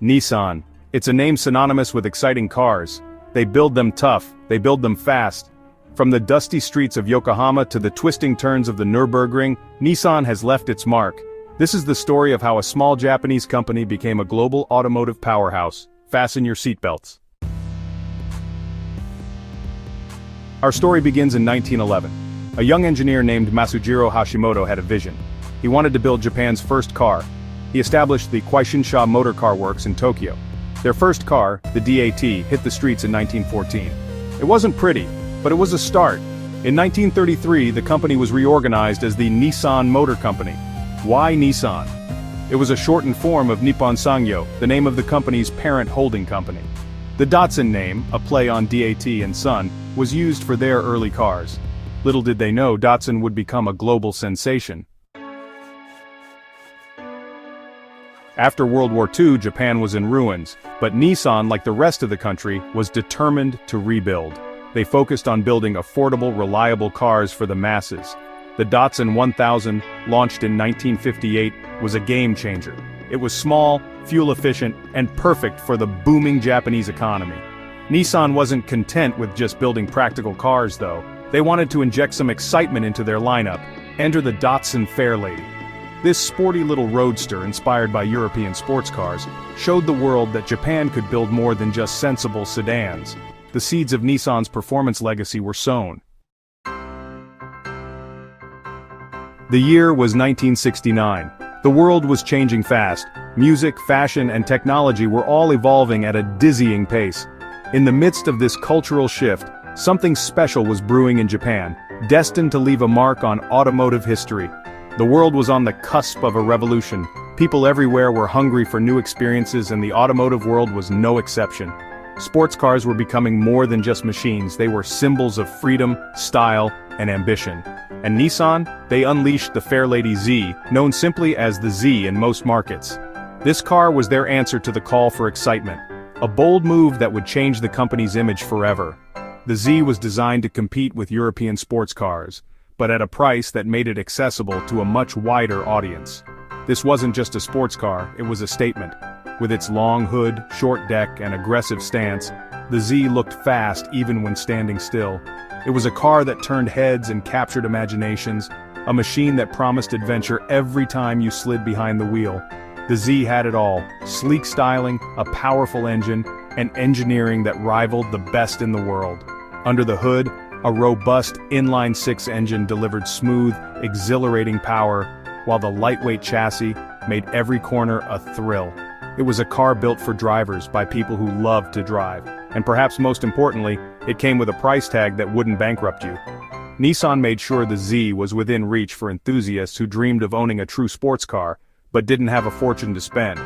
Nissan. It's a name synonymous with exciting cars. They build them tough, they build them fast. From the dusty streets of Yokohama to the twisting turns of the Nürburgring, Nissan has left its mark. This is the story of how a small Japanese company became a global automotive powerhouse. Fasten your seatbelts. Our story begins in 1911. A young engineer named Masujiro Hashimoto had a vision. He wanted to build Japan's first car. He established the Kwaishinsha Motor Car Works in Tokyo. Their first car, the DAT, hit the streets in 1914. It wasn't pretty, but it was a start. In 1933, the company was reorganized as the Nissan Motor Company. Why Nissan? It was a shortened form of Nippon Sangyo, the name of the company's parent holding company. The Datsun name, a play on DAT and Sun, was used for their early cars. Little did they know Datsun would become a global sensation. After World War II, Japan was in ruins, but Nissan, like the rest of the country, was determined to rebuild. They focused on building affordable, reliable cars for the masses. The Datsun 1000, launched in 1958, was a game-changer. It was small, fuel-efficient, and perfect for the booming Japanese economy. Nissan wasn't content with just building practical cars, though. They wanted to inject some excitement into their lineup. Enter the Datsun Fairlady. This sporty little roadster, inspired by European sports cars, showed the world that Japan could build more than just sensible sedans. The seeds of Nissan's performance legacy were sown. The year was 1969. The world was changing fast. Music, fashion, and technology were all evolving at a dizzying pace. In the midst of this cultural shift, something special was brewing in Japan, destined to leave a mark on automotive history. The world was on the cusp of a revolution. People everywhere were hungry for new experiences, and the automotive world was no exception. Sports cars were becoming more than just machines. They were symbols of freedom, style, and ambition. And Nissan? They unleashed the Fairlady Z, known simply as the Z in most markets. This car was their answer to the call for excitement. A bold move that would change the company's image forever. The Z was designed to compete with European sports cars, but at a price that made it accessible to a much wider audience. This wasn't just a sports car, it was a statement. With its long hood, short deck, and aggressive stance, the Z looked fast even when standing still. It was a car that turned heads and captured imaginations, a machine that promised adventure every time you slid behind the wheel. The Z had it all: sleek styling, a powerful engine, and engineering that rivaled the best in the world. Under the hood, a robust inline-six engine delivered smooth, exhilarating power, while the lightweight chassis made every corner a thrill. It was a car built for drivers by people who loved to drive, and perhaps most importantly, it came with a price tag that wouldn't bankrupt you. Nissan made sure the Z was within reach for enthusiasts who dreamed of owning a true sports car, but didn't have a fortune to spend.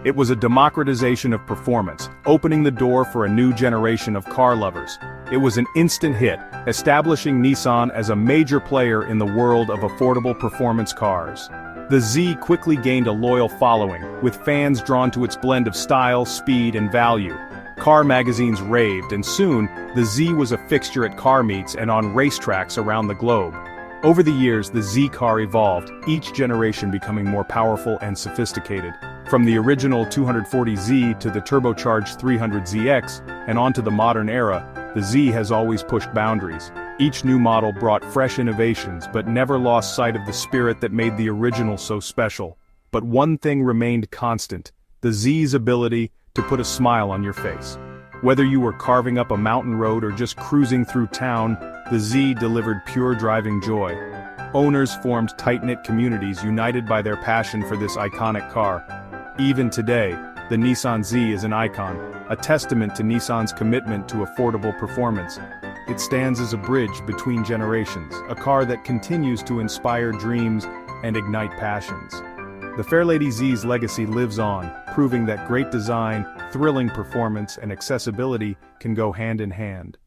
It was a democratization of performance, opening the door for a new generation of car lovers. It was an instant hit, establishing Nissan as a major player in the world of affordable performance cars. The Z quickly gained a loyal following, with fans drawn to its blend of style, speed, and value. Car magazines raved, and soon, the Z was a fixture at car meets and on racetracks around the globe. Over the years, the Z car evolved, each generation becoming more powerful and sophisticated. From the original 240Z to the turbocharged 300ZX, and onto the modern era, the Z has always pushed boundaries. Each new model brought fresh innovations but never lost sight of the spirit that made the original so special. But one thing remained constant: the Z's ability to put a smile on your face. Whether you were carving up a mountain road or just cruising through town, the Z delivered pure driving joy. Owners formed tight-knit communities united by their passion for this iconic car. Even today, the Nissan Z is an icon, a testament to Nissan's commitment to affordable performance. It stands as a bridge between generations, a car that continues to inspire dreams and ignite passions. The Fairlady Z's legacy lives on, proving that great design, thrilling performance, and accessibility can go hand in hand.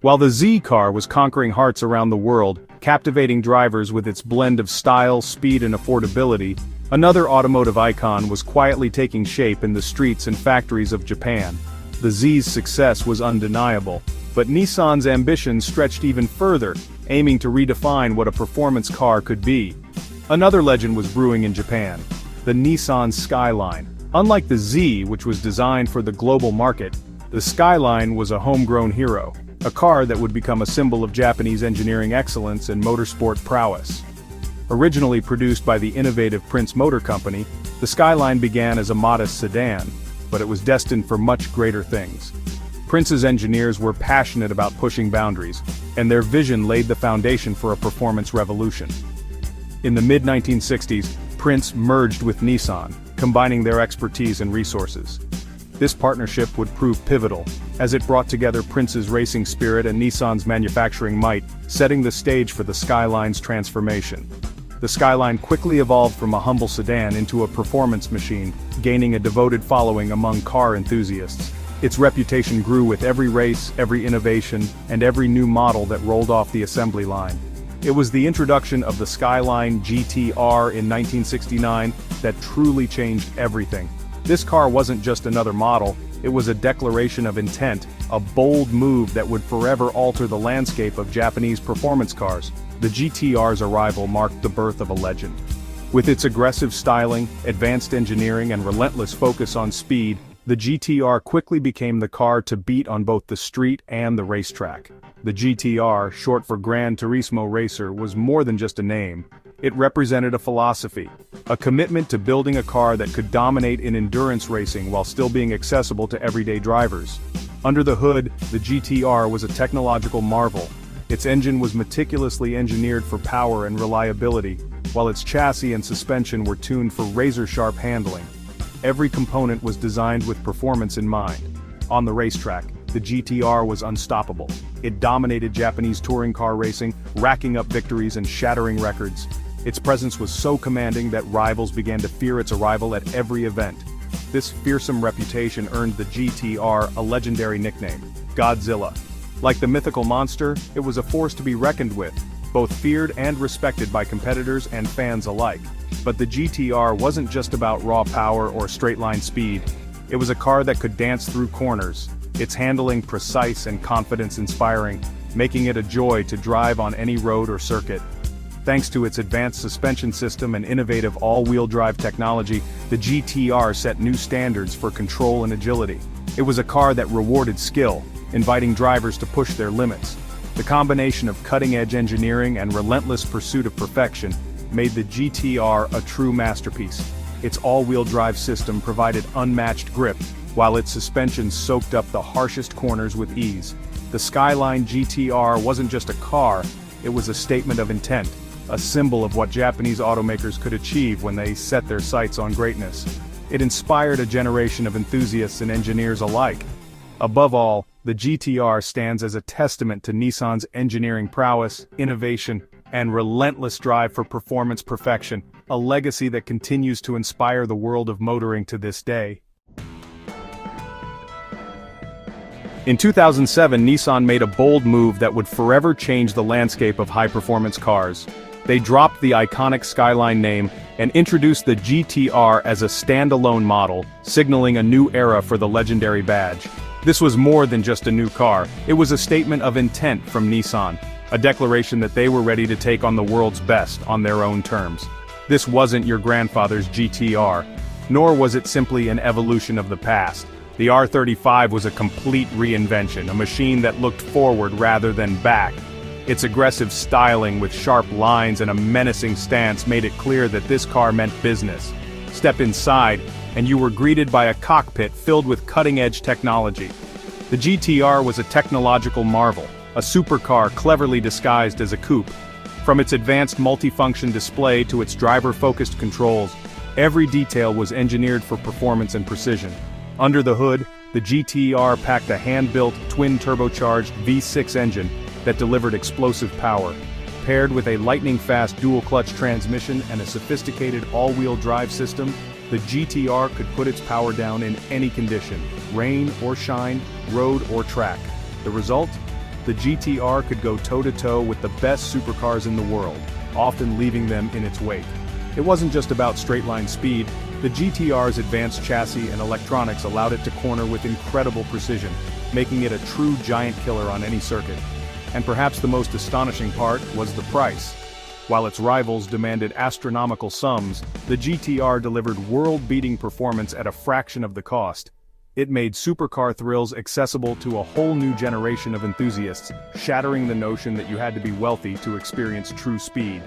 While the Z car was conquering hearts around the world, captivating drivers with its blend of style, speed, and affordability, another automotive icon was quietly taking shape in the streets and factories of Japan. The Z's success was undeniable, but Nissan's ambitions stretched even further, aiming to redefine what a performance car could be. Another legend was brewing in Japan. The the Nissan Skyline. Unlike the Z, which was designed for the global market, the Skyline was a homegrown hero, a car that would become a symbol of Japanese engineering excellence and motorsport prowess. Originally produced by the innovative Prince Motor Company, the Skyline began as a modest sedan, but it was destined for much greater things. Prince's engineers were passionate about pushing boundaries, and their vision laid the foundation for a performance revolution. In the mid-1960s, Prince merged with Nissan, combining their expertise and resources. This partnership would prove pivotal, as it brought together Prince's racing spirit and Nissan's manufacturing might, setting the stage for the Skyline's transformation. The Skyline quickly evolved from a humble sedan into a performance machine, gaining a devoted following among car enthusiasts. Its reputation grew with every race, every innovation, and every new model that rolled off the assembly line. It was the introduction of the Skyline GT-R in 1969 that truly changed everything. This car wasn't just another model, it was a declaration of intent, a bold move that would forever alter the landscape of Japanese performance cars. The GT-R's arrival marked the birth of a legend. With its aggressive styling, advanced engineering and relentless focus on speed, the GT-R quickly became the car to beat on both the street and the racetrack. The GT-R, short for Gran Turismo Racer, was more than just a name. It represented a philosophy, a commitment to building a car that could dominate in endurance racing while still being accessible to everyday drivers. Under the hood, the GT-R was a technological marvel. Its engine was meticulously engineered for power and reliability, while its chassis and suspension were tuned for razor-sharp handling. Every component was designed with performance in mind. On the racetrack, the GT-R was unstoppable. It dominated Japanese touring car racing, racking up victories and shattering records. Its presence was so commanding that rivals began to fear its arrival at every event. This fearsome reputation earned the GT-R a legendary nickname, Godzilla. Like the mythical monster, it was a force to be reckoned with, both feared and respected by competitors and fans alike. But the GT-R wasn't just about raw power or straight-line speed. It was a car that could dance through corners, its handling precise and confidence-inspiring, making it a joy to drive on any road or circuit. Thanks to its advanced suspension system and innovative all-wheel drive technology, the GT-R set new standards for control and agility. It was a car that rewarded skill, inviting drivers to push their limits. The combination of cutting-edge engineering and relentless pursuit of perfection made the GT-R a true masterpiece. Its all-wheel drive system provided unmatched grip, while its suspension soaked up the harshest corners with ease. The Skyline GT-R wasn't just a car, it was a statement of intent, a symbol of what Japanese automakers could achieve when they set their sights on greatness. It inspired a generation of enthusiasts and engineers alike. Above all, the GT-R stands as a testament to Nissan's engineering prowess, innovation, and relentless drive for performance perfection, a legacy that continues to inspire the world of motoring to this day. In 2007, Nissan made a bold move that would forever change the landscape of high-performance cars. They dropped the iconic Skyline name and introduced the GT-R as a standalone model, signaling a new era for the legendary badge. This was more than just a new car, it was a statement of intent from Nissan, a declaration that they were ready to take on the world's best on their own terms. This wasn't your grandfather's GT-R, nor was it simply an evolution of the past. The R35 was a complete reinvention, a machine that looked forward rather than back. Its aggressive styling with sharp lines and a menacing stance made it clear that this car meant business. Step inside, and you were greeted by a cockpit filled with cutting-edge technology. The GT-R was a technological marvel, a supercar cleverly disguised as a coupe. From its advanced multifunction display to its driver-focused controls, every detail was engineered for performance and precision. Under the hood, the GT-R packed a hand-built, twin-turbocharged V6 engine that delivered explosive power. Paired with a lightning-fast dual-clutch transmission and a sophisticated all-wheel drive system, the GT-R could put its power down in any condition, rain or shine, road or track. The result? The GT-R could go toe-to-toe with the best supercars in the world, often leaving them in its wake. It wasn't just about straight-line speed. The GT-R's advanced chassis and electronics allowed it to corner with incredible precision, making it a true giant killer on any circuit. And perhaps the most astonishing part was the price. While its rivals demanded astronomical sums, the GT-R delivered world-beating performance at a fraction of the cost. It made supercar thrills accessible to a whole new generation of enthusiasts, shattering the notion that you had to be wealthy to experience true speed.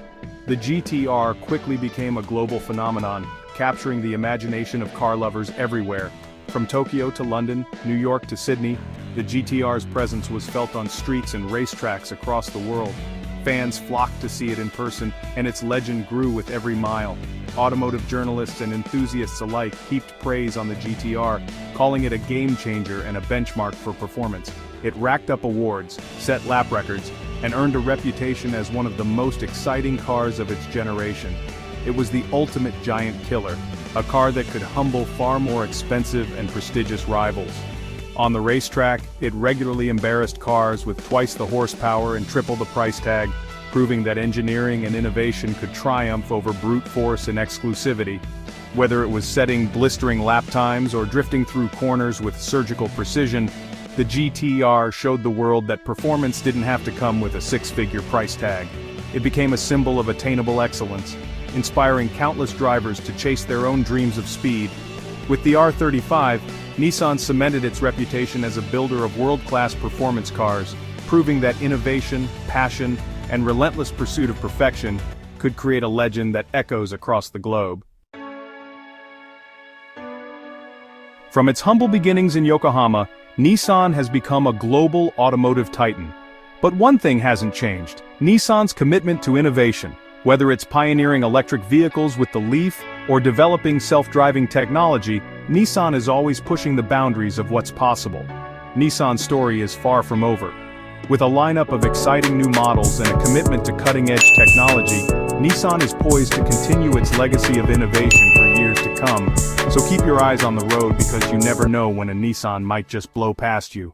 The GT-R quickly became a global phenomenon, capturing the imagination of car lovers everywhere. From Tokyo to London, New York to Sydney, the GT-R's presence was felt on streets and racetracks across the world. Fans flocked to see it in person, and its legend grew with every mile. Automotive journalists and enthusiasts alike heaped praise on the GT-R, calling it a game-changer and a benchmark for performance. It racked up awards, set lap records, and earned a reputation as one of the most exciting cars of its generation. It was the ultimate giant killer, a car that could humble far more expensive and prestigious rivals. On the racetrack, it regularly embarrassed cars with twice the horsepower and triple the price tag, proving that engineering and innovation could triumph over brute force and exclusivity. Whether it was setting blistering lap times or drifting through corners with surgical precision, the GT-R showed the world that performance didn't have to come with a six-figure price tag. It became a symbol of attainable excellence, inspiring countless drivers to chase their own dreams of speed. With the R35, Nissan cemented its reputation as a builder of world-class performance cars, proving that innovation, passion, and relentless pursuit of perfection could create a legend that echoes across the globe. From its humble beginnings in Yokohama, Nissan has become a global automotive titan. But one thing hasn't changed: Nissan's commitment to innovation. Whether it's pioneering electric vehicles with the Leaf or developing self-driving technology, Nissan is always pushing the boundaries of what's possible. Nissan's story is far from over. With a lineup of exciting new models and a commitment to cutting-edge technology, Nissan is poised to continue its legacy of innovation for years to come. So keep your eyes on the road, because you never know when a Nissan might just blow past you.